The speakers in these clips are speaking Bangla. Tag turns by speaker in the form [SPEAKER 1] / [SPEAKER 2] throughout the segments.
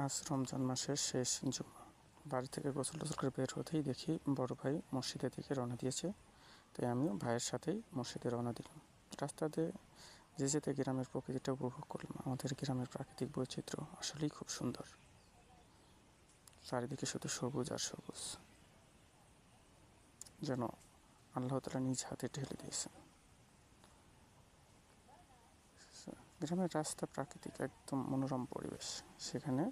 [SPEAKER 1] আজ রমজান মাসের শেষ জুমা। বাড়ি থেকে গোসল টোসল করে বের হতেই দেখি বড় ভাই মসজিদের দিকে রওনা দিয়েছে। তাই আমিও ভাইয়ের সাথেই মসজিদে রওনা দিলাম। রাস্তা দিয়ে যেতে গ্রামের প্রকৃতিটা উপভোগ করলাম। আমাদের গ্রামের প্রাকৃতিক বৈচিত্র্য আসলেই খুব সুন্দর। চারিদিকে শুধু সবুজ আর সবুজ, যেন আল্লাহ তাআলা নিজ হাতে ঢেলে দিয়েছেন। গ্রামের রাস্তা প্রাকৃতিক, একদম মনোরম পরিবেশ। সেখানে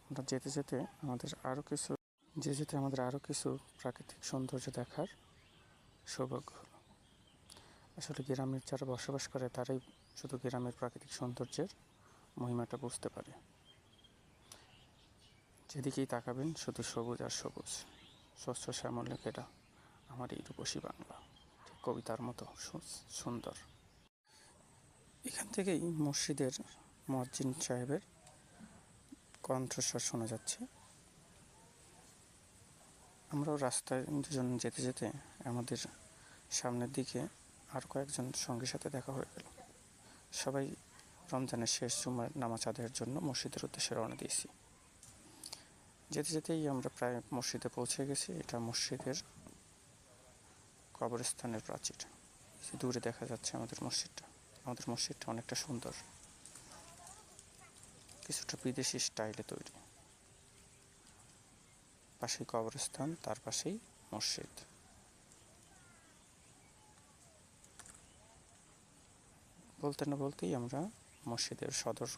[SPEAKER 1] আমরা যেতে আমাদের আরও কিছু প্রাকৃতিক সৌন্দর্য দেখার সৌভাগ্য হলো। আসলে গ্রামের যারা বসবাস করে তারাই শুধু গ্রামের প্রাকৃতিক সৌন্দর্যের মহিমাটা বুঝতে পারে। যেদিকেই তাকাবেন শুধু সবুজ আর সবুজ, স্বচ্ছ শ্যামল ঘেরা আমার এই রূপসী বাংলা, ঠিক কবিতার মতো সুন্দর। এখান থেকেই মসজিদের মুয়াজ্জিন সাহেবের কণ্ঠস্বর শোনা যাচ্ছে। আমরাও রাস্তায় দুজন যেতে যেতে আমাদের সামনের দিকে আর কয়েকজন সঙ্গীর সাথে দেখা হয়ে গেল। সবাই রমজানের শেষ জুমার নামাজ আদায়ের জন্য মসজিদের উদ্দেশ্যে রওনা দিয়েছি। যেতে যেতেই আমরা প্রায় মসজিদে পৌঁছে গেছি। এটা মসজিদের কবরস্থানের প্রাচীর। দূরে দেখা যাচ্ছে আমাদের মসজিদটা অনেকটা সুন্দর, কিছুটা বিদেশি স্টাইলে তৈরি। পাশেই কবরস্থান, তার পাশেই মসজিদ। বলতে না বলতেই আমরা মসজিদের সদর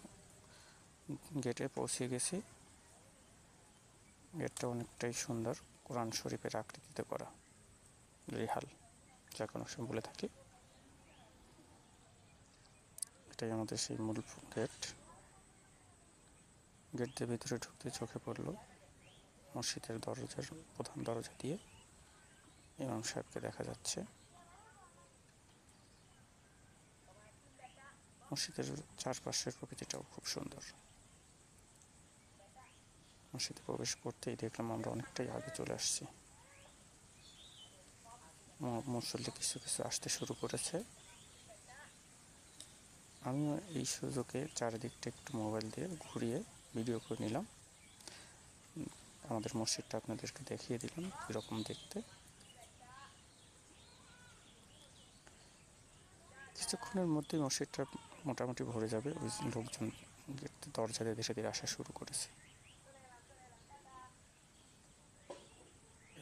[SPEAKER 1] গেটে পৌঁছে গেছি। গেটটা অনেকটাই সুন্দর, কোরআন শরীফের আকৃতিতে করা, রেহাল যাকে অনেক সময় বলে থাকি। এটাই আমাদের সেই মূল গেট। গেট দিয়ে ভিতরে ঢুকতে চোখে পড়ল মসজিদের প্রধান দরজা দিয়ে ইমাম সাহেবকে দেখা যাচ্ছে। মসজিদের চারপাশের প্রকৃতিটাও খুব সুন্দর। মসজিদে প্রবেশ করতেই দেখলাম আমরা অনেকটাই আগে চলে আসছি। মুসল্লি কিছু কিছু আসতে শুরু করেছে। আমিও এই সুযোগে চারিদিকটা একটু মোবাইল দিয়ে ঘুরিয়ে ভিডিও করে নিলাম। আমাদের মসজিদটা আপনাদেরকে দেখিয়ে দিলাম কীরকম দেখতে। কিছুক্ষণের মধ্যেই মসজিদটা মোটামুটি ভরে যাবে। ওই লোকজন দরজা দিয়ে ধীরে ধীরে আসা শুরু করেছে।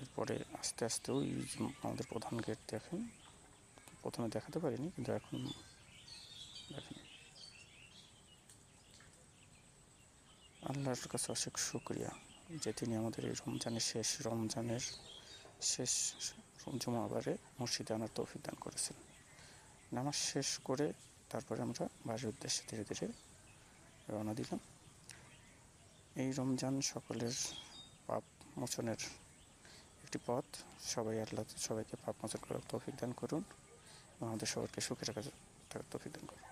[SPEAKER 1] এরপরে আস্তে আস্তে ওই আমাদের প্রধান গেট দেখেন, প্রথমে দেখাতে পারিনি কিন্তু এখন দেখেন। আল্লাহর কাছে অশেষ শুকরিয়া যে তিনি আমাদের এই রমজানের শেষ জুমাবারে মসজিদে আনার তৌফিক দান করেছেন। নামাজ শেষ করে তারপরে আমরা বাড়ির উদ্দেশ্যে ধীরে ধীরে রওনা দিলাম। এই রমজান সকলের পাপ মোচনের একটি পথ। আল্লাহ সবাইকে পাপ মোচন করার তৌফিক দান করুন, আমাদের সবাইকে সুখে থাকার তৌফিক দান করুন।